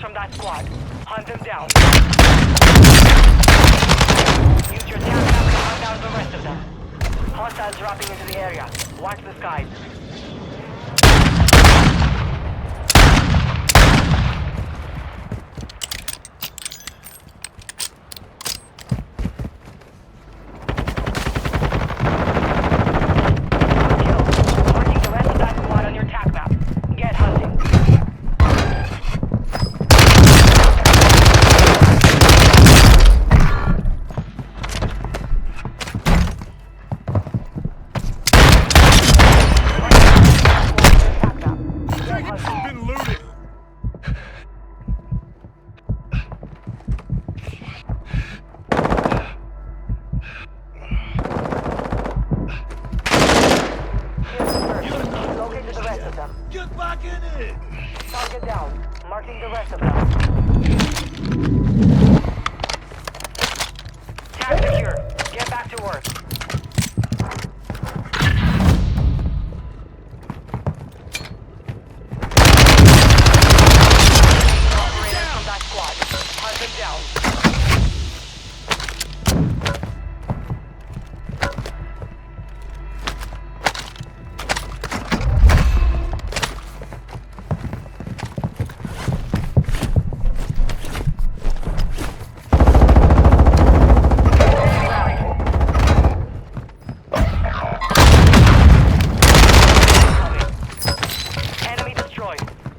from that squad. Hunt them down. Use your tap map to hunt down the rest of them. Hostiles dropping into the area. Watch the skies. Get back in it! Target down. Marking the rest of them. Tag secure. Get back to work. Operators from that squad. Hunt them down.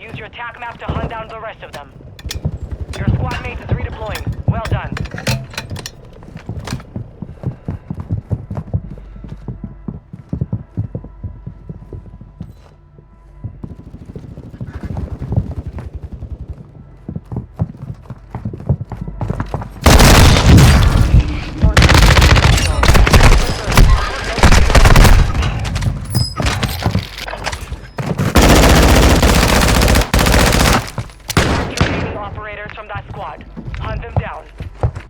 Use your attack map to hunt down the rest of them. Your squad mate is redeploying. Well done. From that squad. Hunt them down.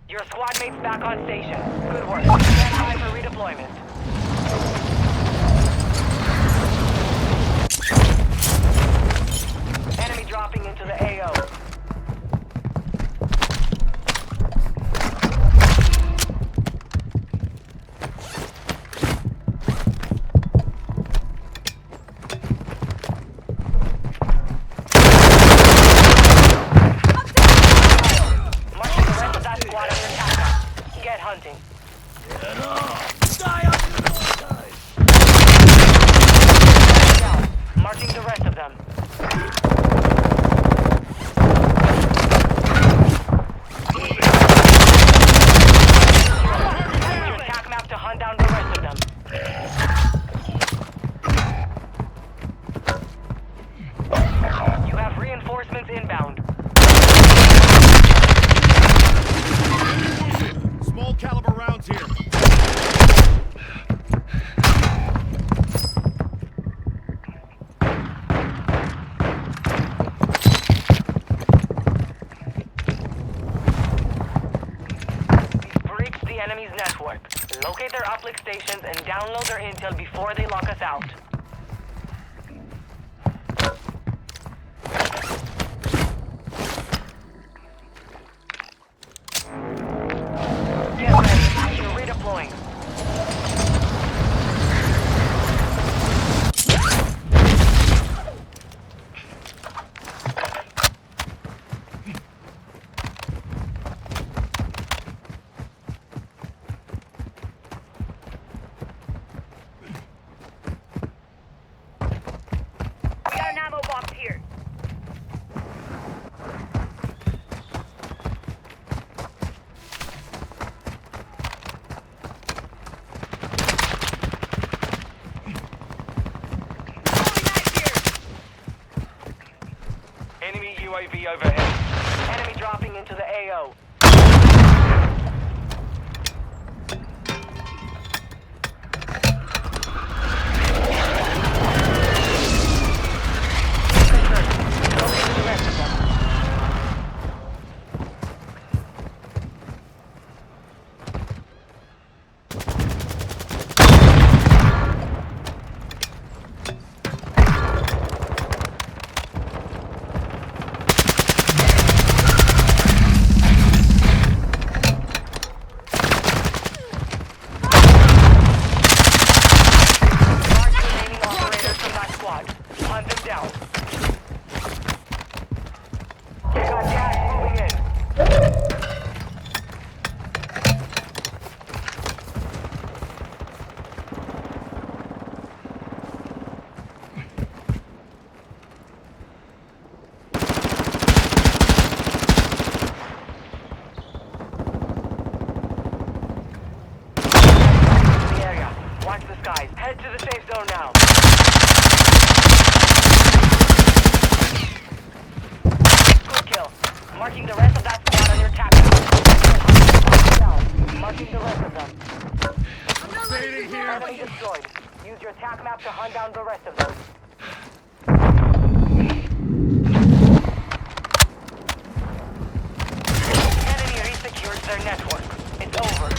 Your squad mate's back on station. Good work. Stand by for redeployment. Enemy dropping into the AO. Get hunting. Get up! Die on your guys! Down. Marking the rest of them. Use your attack map to hunt down the rest of them. You have reinforcements inbound. Small caliber rounds here. Breach the enemy's network. Locate their uplink stations and download their intel before they lock us out. Get ready. You're redeploying. We got an ammo box here. Enemy UAV overhead. Enemy dropping into the AO. Locate the rest of them. Head to the safe zone now. Good kill. Marking the rest of that squad on your attack map. Marking the rest of them. Fading here. Enemy destroyed. Use your attack map to hunt down the rest of them. Enemy resecured their network. It's over.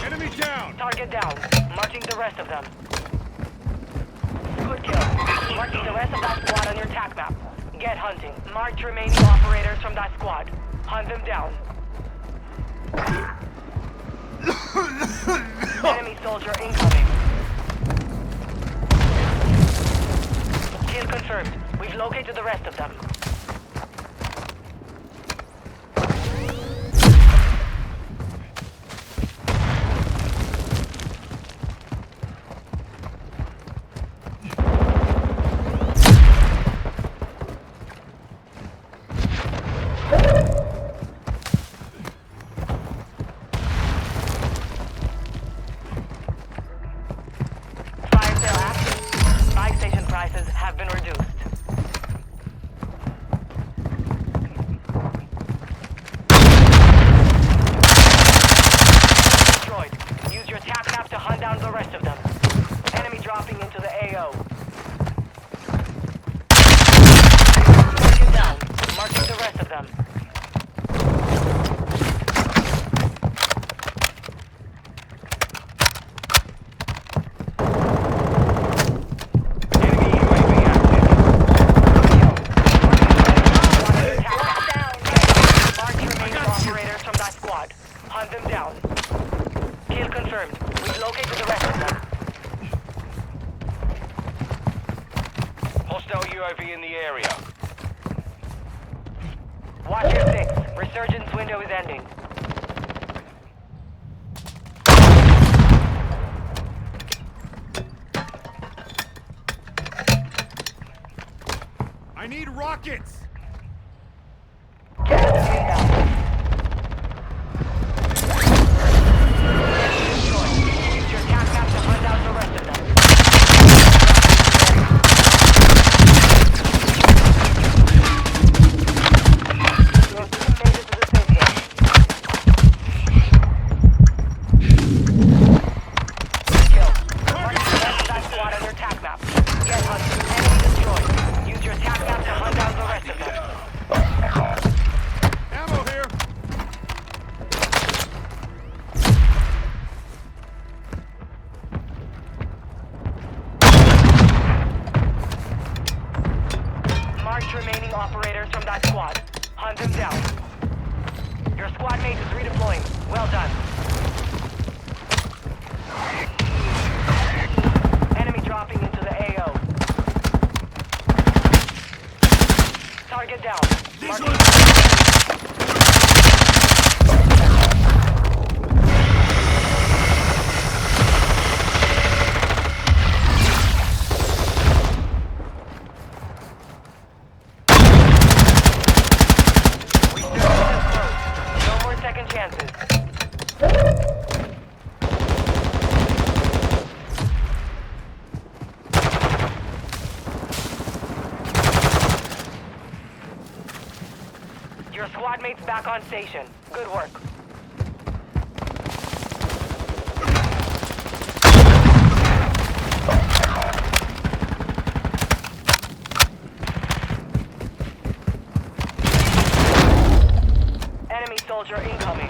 Enemy down. Target down. Marking the rest of them. Good kill. Marking the rest of that squad on your attack map. Get hunting. Mark remaining operators from that squad. Hunt them down. Enemy soldier incoming. Kill confirmed. We've located the rest of them. Fire sale active. Buy station prices have been reduced. Destroyed. Use your attack map to hunt down the rest of them. Enemy dropping into the AO. Target down. Marking the rest of them. Enemy UAV active. Mark remaining operators from that squad. Hunt them down. Kill confirmed. We've located the rest of them. Hostile UAV in the area. Watch your six. Resurgence window is ending. I need rockets. Gas is inbound. Destroyed. Use your attack map to hunt down the rest of them. Your team made it to the safe zone. Kill. Mark the rest of that squad on your attack map. Get hunted. Enemy destroyed. Use your attack map to hunt down the rest of them. Ammo here. Marked remaining operators from that squad. Hunt them down. Your squad mate is redeploying. Well done. Enemy dropping into the AO. Target down. This Marking- one. We still have this close. No more second chances. Your squad mate's back on station. Good work. Enemy soldier incoming.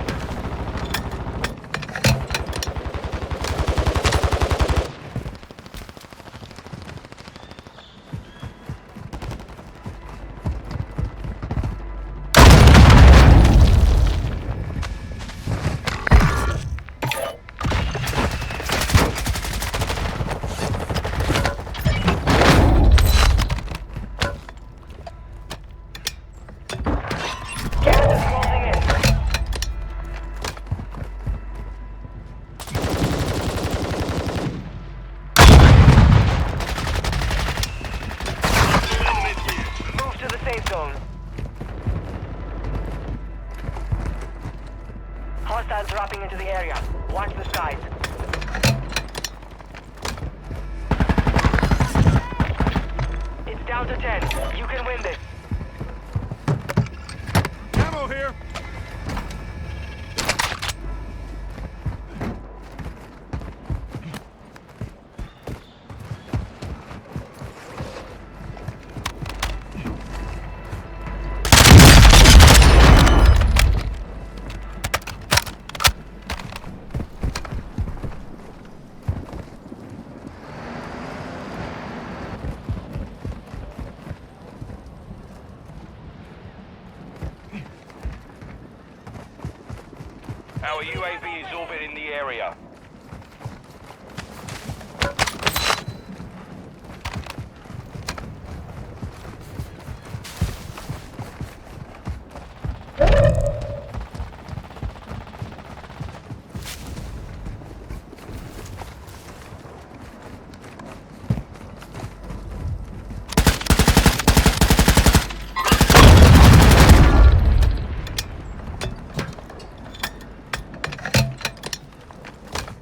Our UAV is orbiting the area.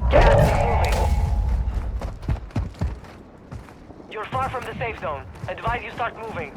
Gas is moving. You're far from the safe zone. Advise you start moving.